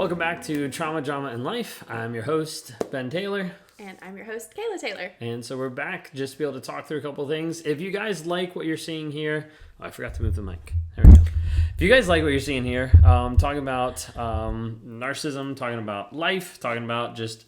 Welcome back to Trauma, Drama, and Life. I'm your host, Ben Taylor. And I'm your host, Kayla Taylor. And so we're back just to be able to talk through a couple things. If you guys like what you're seeing here... Oh, I forgot to move the mic. There we go. If you guys like what you're seeing here, talking about narcissism, talking about life, talking about just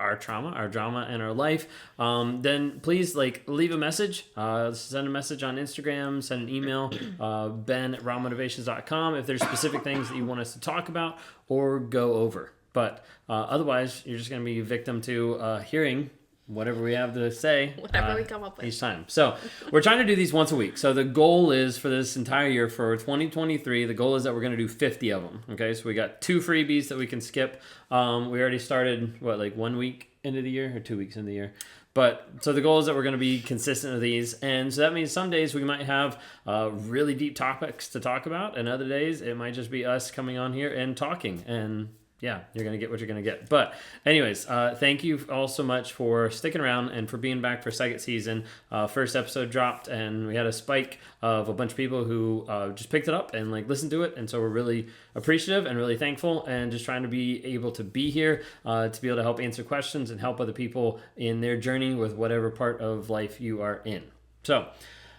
our trauma, our drama, and our life, then please leave a message. Send a message on Instagram, send an email, ben@rawmotivations.com if there's specific things that you want us to talk about or go over. But otherwise, you're just going to be victim to hearing whatever we have to say. Whatever we come up with. Each time. So we're trying to do these once a week. So the goal is for this entire year, for 2023, the goal is that we're going to do 50 of them. Okay, so we got 2 freebies that we can skip. We already started, 1 week into the year or 2 weeks into the year? But so the goal is that we're going to be consistent with these. And so that means some days we might have really deep topics to talk about. And other days it might just be us coming on here and talking. And yeah, you're going to get what you're going to get. But anyways, thank you all so much for sticking around and for being back for second season. First episode dropped and we had a spike of a bunch of people who just picked it up and listened to it. And so we're really appreciative and really thankful and just trying to be able to be here to be able to help answer questions and help other people in their journey with whatever part of life you are in. So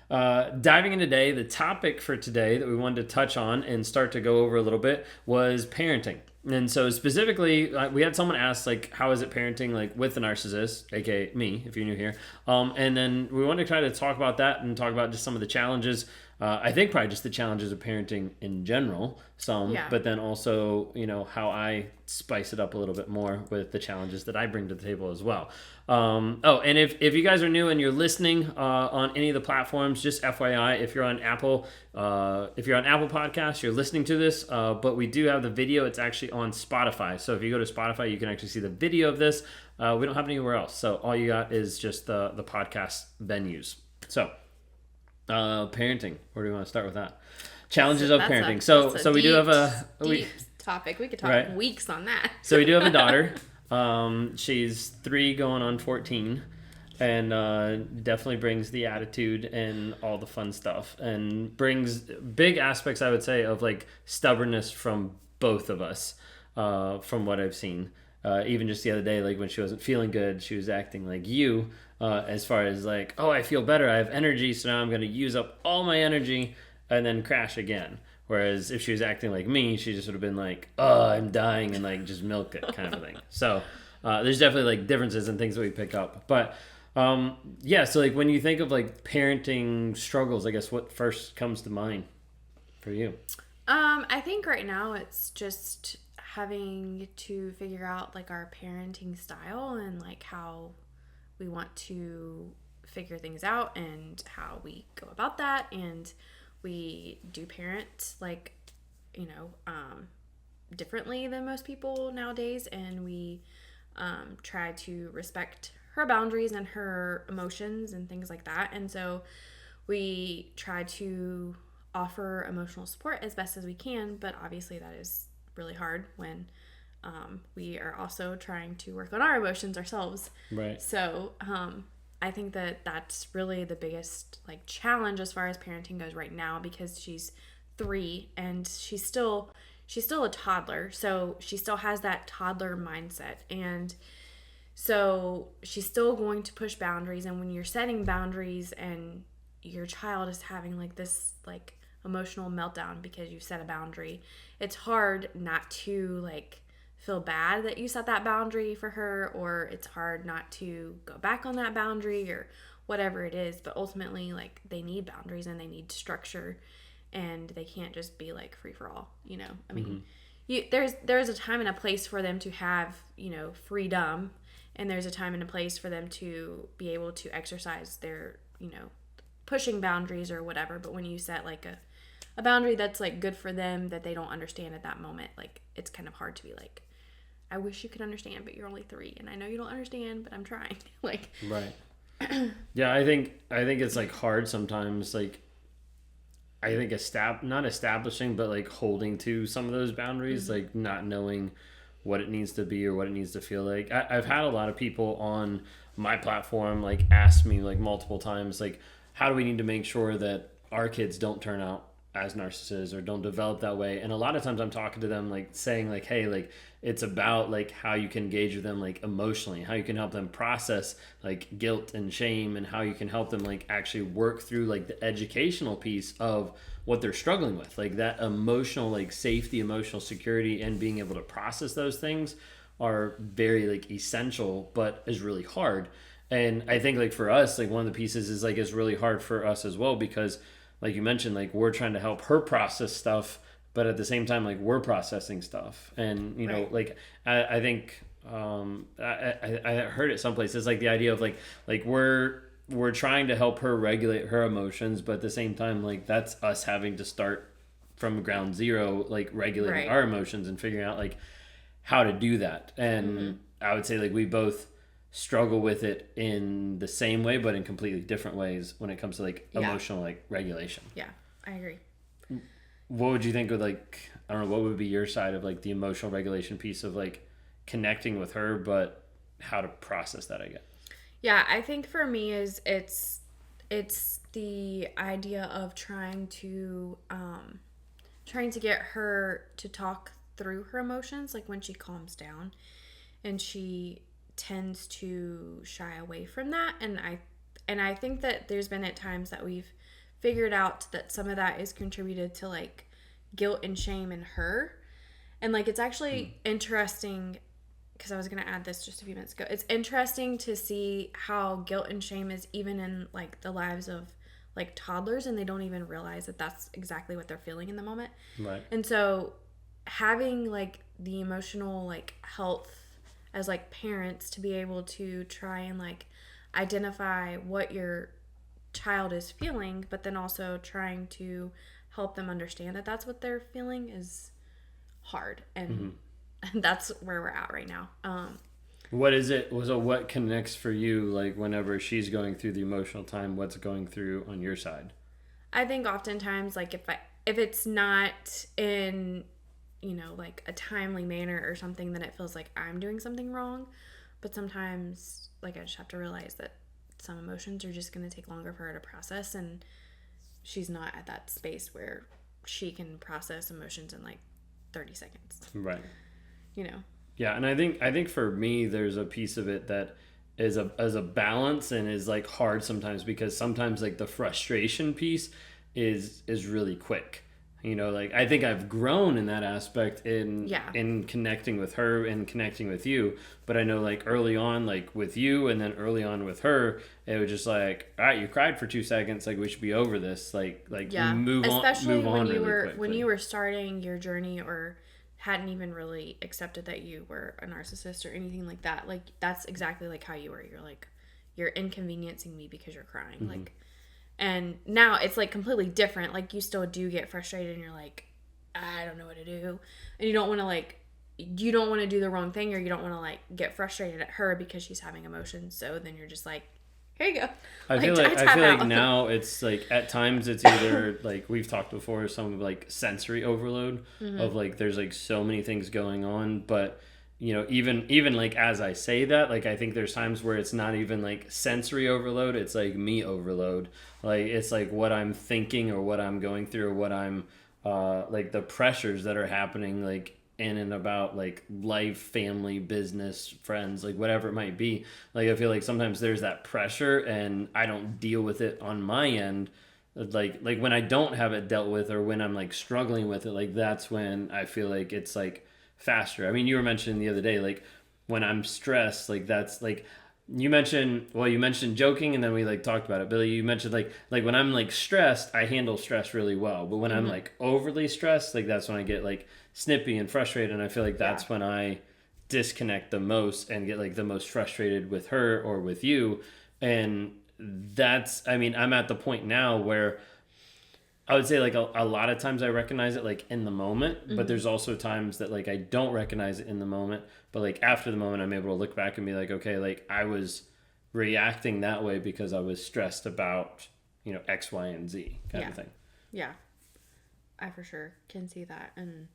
diving in today, the topic for today that we wanted to touch on and start to go over a little bit was parenting. And so specifically, we had someone ask, how is it parenting, with the narcissist, aka me, if you're new here. And then we want to try to talk about that and talk about just some of the challenges. I think probably just the challenges of parenting in general, but then also, how I spice it up a little bit more with the challenges that I bring to the table as well. And if you guys are new and you're listening on any of the platforms, just FYI, if you're on Apple Podcasts, you're listening to this, but we do have the video. It's actually on Spotify. So if you go to Spotify, you can actually see the video of this. We don't have it anywhere else. So all you got is just the podcast venues. So parenting. Where do we want to start with that? Challenges of parenting. So we do have a deep topic. We could talk weeks on that. So we do have a daughter. She's 3 going on 14 and definitely brings the attitude and all the fun stuff and brings big aspects, I would say, of stubbornness from both of us, from what I've seen. Even just the other day, when she wasn't feeling good, she was acting like you, as far as oh, I feel better, I have energy, so now I'm going to use up all my energy and then crash again. Whereas if she was acting like me, she just would have been oh, I'm dying, and just milk it kind of thing. So there's definitely differences and things that we pick up. But so when you think of parenting struggles, I guess what first comes to mind for you? I think right now it's just having to figure out our parenting style and how we want to figure things out and how we go about that. And we do parent differently than most people nowadays, and we try to respect her boundaries and her emotions and things like that. And so we try to offer emotional support as best as we can, but obviously that is really hard when we are also trying to work on our emotions ourselves. Right. So I think that that's really the biggest challenge as far as parenting goes right now, because she's 3 and she's still a toddler, so she still has that toddler mindset, and so she's still going to push boundaries. And when you're setting boundaries and your child is having this emotional meltdown because you set a boundary, it's hard not to feel bad that you set that boundary for her, or it's hard not to go back on that boundary or whatever it is. But ultimately, they need boundaries and they need structure, and they can't just be free for all, I mean, there's a time and a place for them to have, freedom, and there's a time and a place for them to be able to exercise their, pushing boundaries or whatever. But when you set a boundary that's good for them that they don't understand at that moment, it's kind of hard to be I wish you could understand, but you're only 3, and I know you don't understand, but I'm trying. Right. Yeah, I think it's hard sometimes. I think not establishing, but holding to some of those boundaries, not knowing what it needs to be or what it needs to feel like. I've had a lot of people on my platform ask me multiple times how do we need to make sure that our kids don't turn out as narcissists or don't develop that way. And a lot of times I'm talking to them, like saying like, hey, like it's about like how you can engage with them like emotionally, how you can help them process like guilt and shame, and how you can help them like actually work through like the educational piece of what they're struggling with, like that emotional like safety, emotional security, and being able to process those things are very like essential, but is really hard. And I think like for us, like one of the pieces is like it's really hard for us as well, because like you mentioned, like we're trying to help her process stuff, but at the same time, like we're processing stuff. And you know, like I think I heard it someplace. It's like the idea of like we're trying to help her regulate her emotions, but at the same time, like that's us having to start from ground zero, like regulating our emotions and figuring out like how to do that. And I would say like we both struggle with it in the same way, but in completely different ways when it comes to like emotional like regulation. Yeah, I agree. What would you think of like, I don't know, what would be your side of like the emotional regulation piece of like connecting with her, but how to process that, I guess? Yeah, I think for me is it's the idea of trying to get her to talk through her emotions, like when she calms down, and she tends to shy away from that. And I think that there's been at times that we've figured out that some of that is contributed to like guilt and shame in her. And like it's actually interesting, because I was going to add this just a few minutes ago. It's interesting to see how guilt and shame is even in like the lives of like toddlers, and they don't even realize that that's exactly what they're feeling in the moment. Right. And so having like the emotional like health as like parents to be able to try and like identify what your child is feeling, but then also trying to help them understand that that's what they're feeling is hard. And that's where we're at right now. What is it? So what connects for you, like whenever she's going through the emotional time, what's going through on your side? I think oftentimes like if it's not in, you know, like a timely manner or something, then it feels like I'm doing something wrong. But sometimes like I just have to realize that some emotions are just going to take longer for her to process, and she's not at that space where she can process emotions in like 30 seconds. Right. You know? Yeah. And I think for me, there's a piece of it that is a balance and is like hard sometimes, because sometimes like the frustration piece is really quick. You know, like I think I've grown in that aspect in connecting with her and connecting with you. But I know like early on, like with you, and then early on with her, it was just like, all right, you cried for 2 seconds, like we should be over this, like move on. Especially when you really were quickly. when you were starting your journey or hadn't even really accepted that you were a narcissist or anything like that. Like that's exactly like how you were. You're like, you're inconveniencing me because you're crying. Like. And now it's like completely different. Like you still do get frustrated and you're like, I don't know what to do. And you don't want to do the wrong thing, or you don't want to like get frustrated at her because she's having emotions. So then you're just like, here you go. I feel like now it's like at times it's either like we've talked before, some like sensory overload of like there's like so many things going on, but you know, even like as I say that, like I think there's times where it's not even like sensory overload, it's like me overload. Like it's like what I'm thinking or what I'm going through or what I'm like the pressures that are happening like in and about like life, family, business, friends, like whatever it might be. Like I feel like sometimes there's that pressure and I don't deal with it on my end. Like when I don't have it dealt with, or when I'm like struggling with it, like that's when I feel like it's like faster. I mean, you were mentioning the other day, like when I'm stressed, like that's like you mentioned joking, and then we like talked about it. Billy, you mentioned like when I'm like stressed, I handle stress really well. But when I'm like overly stressed, like that's when I get like snippy and frustrated, and I feel like that's when I disconnect the most and get like the most frustrated with her or with you. And that's, I mean, I'm at the point now where I would say like a lot of times I recognize it like in the moment, but there's also times that like I don't recognize it in the moment, but like after the moment I'm able to look back and be like, okay, like I was reacting that way because I was stressed about, you know, X, Y, and Z kind of thing. Yeah. I for sure can see that. And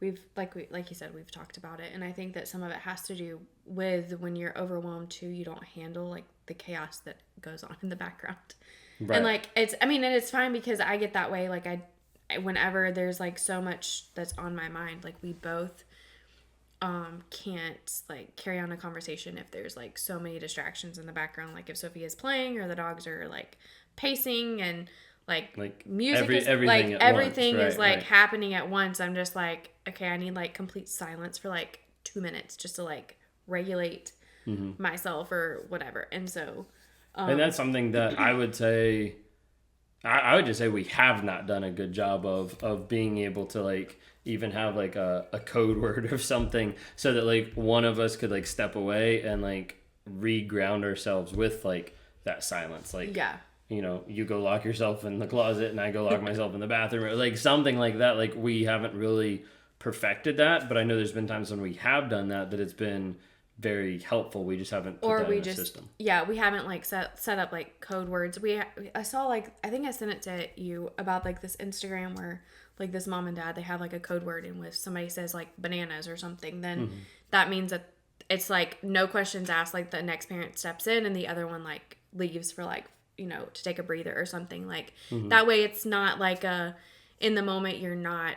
we've like you said, we've talked about it, and I think that some of it has to do with when you're overwhelmed too, you don't handle like the chaos that goes on in the background. Right. And like it's fine because I get that way. Like whenever there's like so much that's on my mind, like we both can't like carry on a conversation if there's like so many distractions in the background, like if Sophia's playing or the dogs are like pacing and like music everything is like happening at once. I'm just like, okay, I need like complete silence for like 2 minutes just to like regulate myself or whatever. And so and that's something that I would say I would just say we have not done a good job of being able to like even have like a code word or something so that like one of us could like step away and like re-ground ourselves with like that silence. Like, you know, you go lock yourself in the closet and I go lock myself in the bathroom, or like something like that. Like we haven't really perfected that, but I know there's been times when we have done that it's been very helpful. We just haven't put that in the system. Yeah, we haven't like set up like code words. I saw like, I think I sent it to you about like this Instagram where like this mom and dad, they have like a code word, and if somebody says like bananas or something, then that means that it's like no questions asked, like the next parent steps in and the other one like leaves for like, you know, to take a breather or something. Like that way it's not like in the moment you're not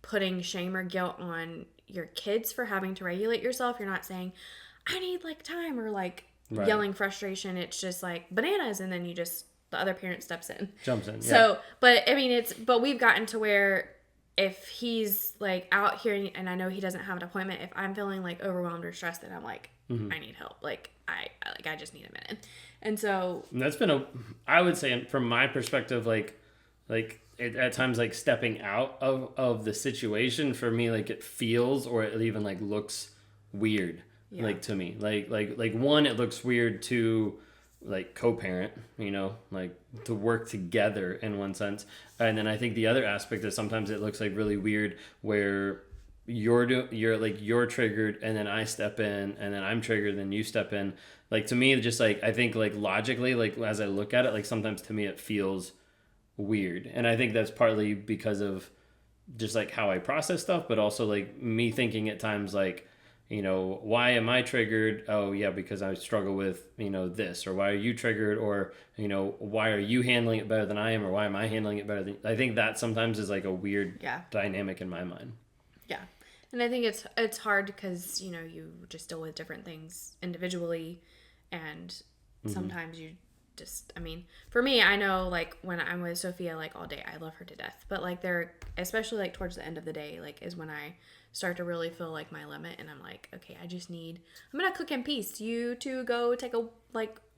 putting shame or guilt on your kids for having to regulate yourself. You're not saying I need like time or like yelling frustration. It's just like bananas, and then the other parent steps in, jumps in. So, but I mean, but we've gotten to where if he's like out here and I know he doesn't have an appointment, if I'm feeling like overwhelmed or stressed, then I'm like, I need help. Like I just need a minute. And so that's been I would say from my perspective, like it, at times like stepping out of the situation for me, like it feels or it even like looks weird. Like to me, like one, it looks weird to like co-parent, you know, like to work together in one sense. And then I think the other aspect is sometimes it looks like really weird where you're triggered and then I step in, and then I'm triggered and then you step in. Like to me, just like I think like logically, like as I look at it, like sometimes to me it feels weird. And I think that's partly because of just like how I process stuff, but also like me thinking at times like, you know, why am I triggered? Oh, yeah, because I struggle with, you know, this. Or why are you triggered? Or, you know, why are you handling it better than I am? Or why am I handling it better than... I think that sometimes is like a weird dynamic in my mind. Yeah. And I think it's hard because, you know, you just deal with different things individually. And sometimes you just... I mean, for me, I know, like, when I'm with Sophia, like, all day, I love her to death. But, like, especially, like, towards the end of the day, like, is when I start to really feel like my limit, and I'm like, okay, I'm gonna cook in peace. You two go take a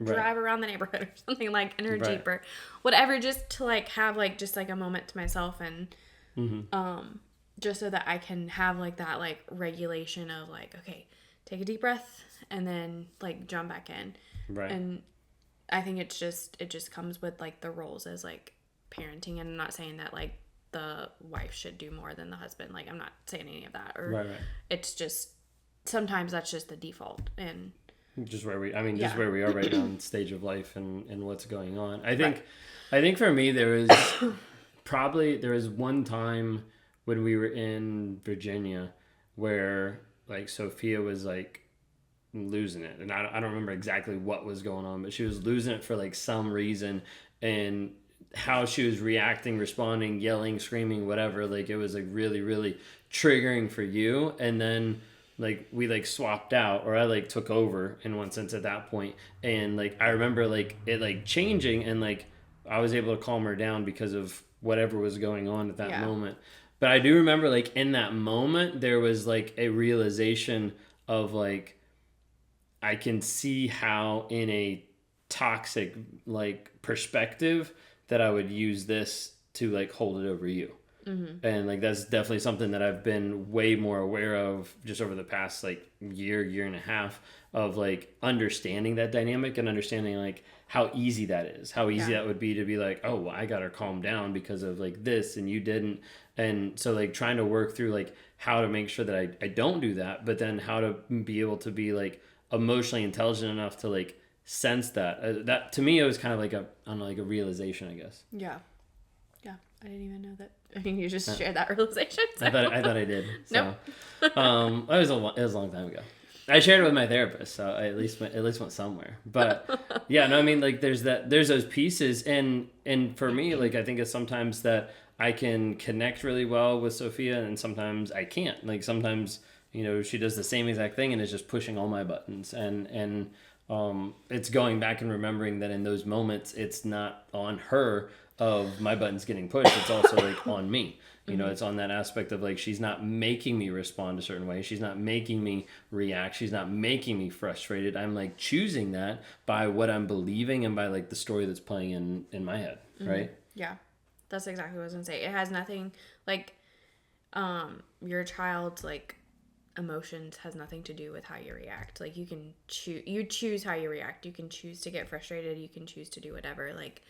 drive around the neighborhood or something, like in her Jeep or whatever, just to like have like just like a moment to myself, and just so that I can have like that like regulation of like, okay, take a deep breath and then like jump back in. And I think it just comes with like the roles as like parenting, and I'm not saying that like the wife should do more than the husband. Like, I'm not saying any of that. Or it's just, sometimes that's just the default. And just where we are right now in the stage of life and what's going on. I think for me, there was one time when we were in Virginia where like Sophia was like losing it. And I don't remember exactly what was going on, but she was losing it for like some reason. And how she was reacting, responding, yelling, screaming, whatever, like it was like really, really triggering for you. And then like we like swapped out, or I like took over in one sense at that point. And like I remember like it like changing, and like I was able to calm her down because of whatever was going on at that moment. But I do remember like in that moment there was like a realization of like I can see how in a toxic like perspective that I would use this to like hold it over you. And like that's definitely something that I've been way more aware of just over the past like year and a half, of like understanding that dynamic and understanding like how easy that is, how easy that would be to be like, oh, well, I got her calmed down because of like this and you didn't. And so like trying to work through like how to make sure that I don't do that, but then how to be able to be like emotionally intelligent enough to like sense that. That to me, it was kind of like a, I don't know, like a realization, I guess. Yeah. I didn't even know that. I mean, you just shared that realization. So. I thought I did. So. Nope. It was a long time ago. I shared it with my therapist, so I at least went somewhere. But yeah, no, I mean, like there's those pieces, and for me, like I think it's sometimes that I can connect really well with Sophia, and sometimes I can't. Like sometimes, she does the same exact thing and is just pushing all my buttons. And it's going back and remembering that in those moments, it's not on her of my buttons getting pushed. It's also like on me. It's on that aspect of like, she's not making me respond a certain way. She's not making me react. She's not making me frustrated. I'm like choosing that by what I'm believing and by like the story that's playing in my head. Right. Yeah. That's exactly what I was going to say. It has nothing like, your child's like emotions has nothing to do with how you react. Like you can choose how you react. You can choose to get frustrated. You can choose to do whatever. Like,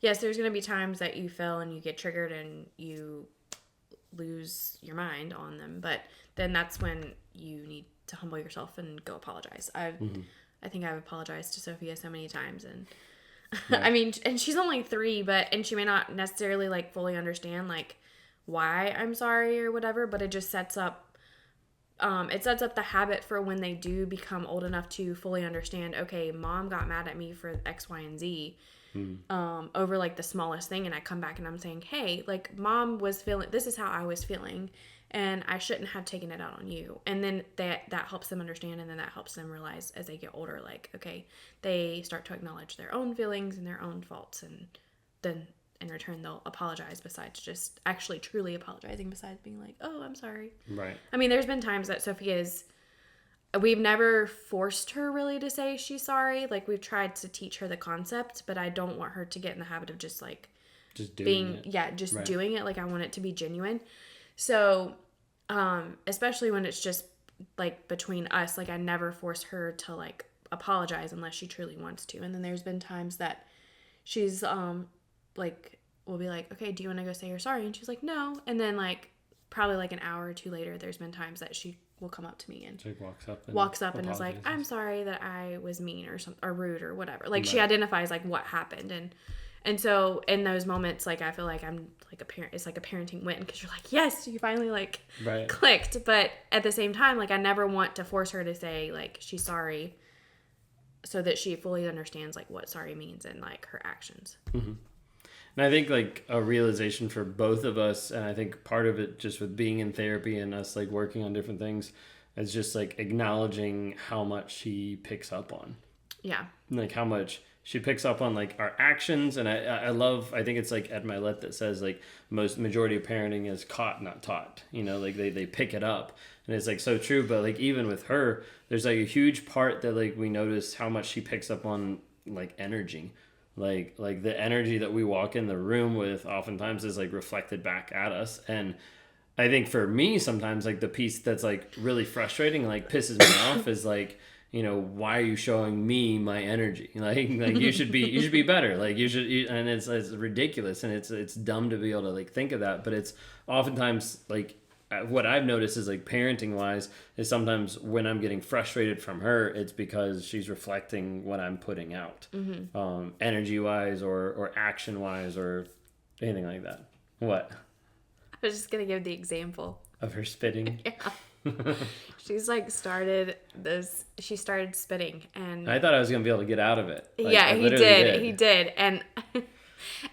yes, there's going to be times that you feel and you get triggered and you lose your mind on them, but then that's when you need to humble yourself and go apologize. I think I've apologized to Sophia so many times, and yeah. I mean, and she's only 3, and she may not necessarily like fully understand like why I'm sorry or whatever, but it just sets up the habit for when they do become old enough to fully understand, okay, mom got mad at me for X, Y, and Z. Over like the smallest thing, and I come back and I'm saying, hey, like mom was feeling, this is how I was feeling, and I shouldn't have taken it out on you. And then that helps them understand, and then that helps them realize as they get older, like, okay, they start to acknowledge their own feelings and their own faults, and then in return they'll apologize besides just actually truly apologizing, besides being like, oh, I'm sorry. Right. I mean, there's been times that we've never forced her really to say she's sorry. Like, we've tried to teach her the concept, but I don't want her to get in the habit of just doing it. Like, I want it to be genuine. So, especially when it's just like between us, like I never force her to like apologize unless she truly wants to. And then there's been times that she's like, we'll be like, okay, do you want to go say you're sorry? And she's like, no. And then like probably like an hour or two later, there's been times that she will come up to me and so walks up and is like, I'm sorry that I was mean or rude or whatever. Like she identifies like what happened. And so in those moments, like I feel like I'm like a parent, it's like a parenting win, because you're like, yes, you finally like clicked. But at the same time, like I never want to force her to say like she's sorry, so that she fully understands like what sorry means and like her actions. Mm-hmm. And I think like a realization for both of us, and I think part of it just with being in therapy and us like working on different things, is just like acknowledging how much she picks up on. Yeah. Like how much she picks up on like our actions. And I think it's like Ed Milet that says like majority of parenting is caught, not taught. Like they pick it up. And it's like so true. But like even with her, there's like a huge part that like we notice how much she picks up on like energy. Like the energy that we walk in the room with oftentimes is like reflected back at us. And I think for me sometimes like the piece that's like really frustrating and like pisses me off is like, why are you showing me my energy? Like you should be better. Like and it's ridiculous, and it's dumb to be able to like think of that. But it's oftentimes like what I've noticed is like parenting wise is sometimes when I'm getting frustrated from her, it's because she's reflecting what I'm putting out, energy wise or action wise or anything like that. What? I was just gonna give the example of her spitting. Yeah. She's like started spitting, and I thought I was gonna be able to get out of it. Like, yeah, he did.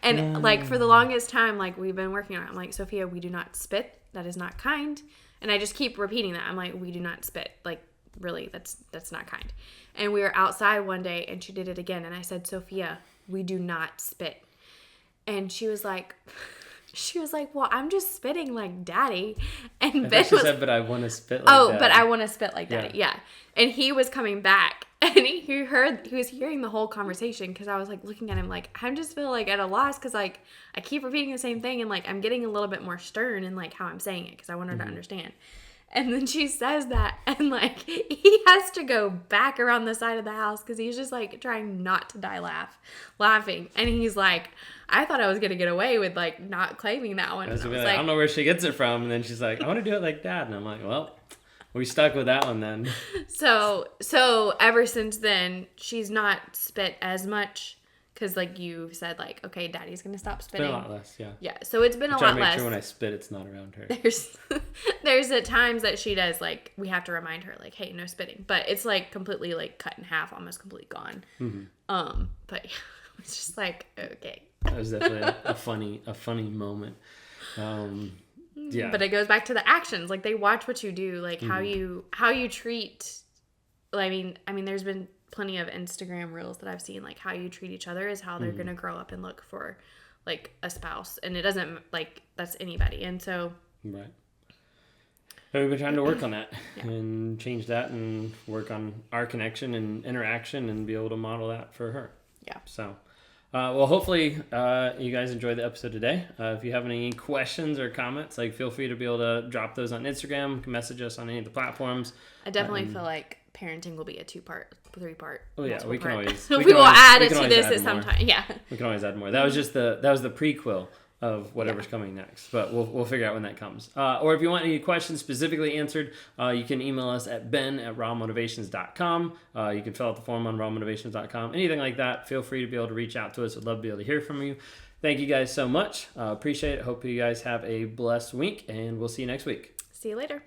And like for the longest time, like we've been working on it, I'm like, Sophia, we do not spit. That is not kind. And I just keep repeating that. I'm like, we do not spit. Like, really, that's not kind. And we were outside one day and she did it again. And I said, Sophia, we do not spit. And she was like, well, I'm just spitting like daddy. And Ben said, but I want to spit like daddy. Oh, but I want to spit like daddy. Yeah. And he was coming back. And he was hearing the whole conversation, because I was like looking at him like, I'm just feel like at a loss, because like I keep repeating the same thing, and like I'm getting a little bit more stern in like how I'm saying it, because I want her to understand. And then she says that, and like he has to go back around the side of the house because he's just like trying not to die laughing. And he's like, I thought I was gonna get away with like not claiming that one. I don't know where she gets it from. And then she's like, I want to do it like dad. And I'm like, well, we stuck with that one then. So ever since then, she's not spit as much, because like you said, like, okay, daddy's gonna stop spitting. It's been a lot less, yeah. Yeah, so it's been a lot less. Try to make sure when I spit, it's not around her. There's at times that she does, like, we have to remind her, like, hey, no spitting. But it's like completely like cut in half, almost completely gone. But it's just like, okay. That was definitely a funny moment. Yeah. But it goes back to the actions. Like, they watch what you do, like how you treat. I mean, there's been plenty of Instagram reels that I've seen, like how you treat each other is how they're gonna grow up and look for like a spouse, and it doesn't like that's anybody, and so right. So we've been trying to work on that and change that and work on our connection and interaction and be able to model that for her. Yeah. So. Well, hopefully you guys enjoyed the episode today. If you have any questions or comments, like feel free to be able to drop those on Instagram, message us on any of the platforms. I definitely feel like parenting will be a 2-part, 3-part. Oh yeah, we can always. We will add it to this at some time. Yeah. We can always add more. That was just that was the prequel of whatever's coming next, but we'll figure out when that comes. Or if you want any questions specifically answered, you can email us at ben@rawmotivations.com. You can fill out the form on rawmotivations.com. Anything like that, feel free to be able to reach out to us. We'd love to be able to hear from you. Thank you guys so much. Appreciate it. Hope you guys have a blessed week, and we'll see you next week. See you later.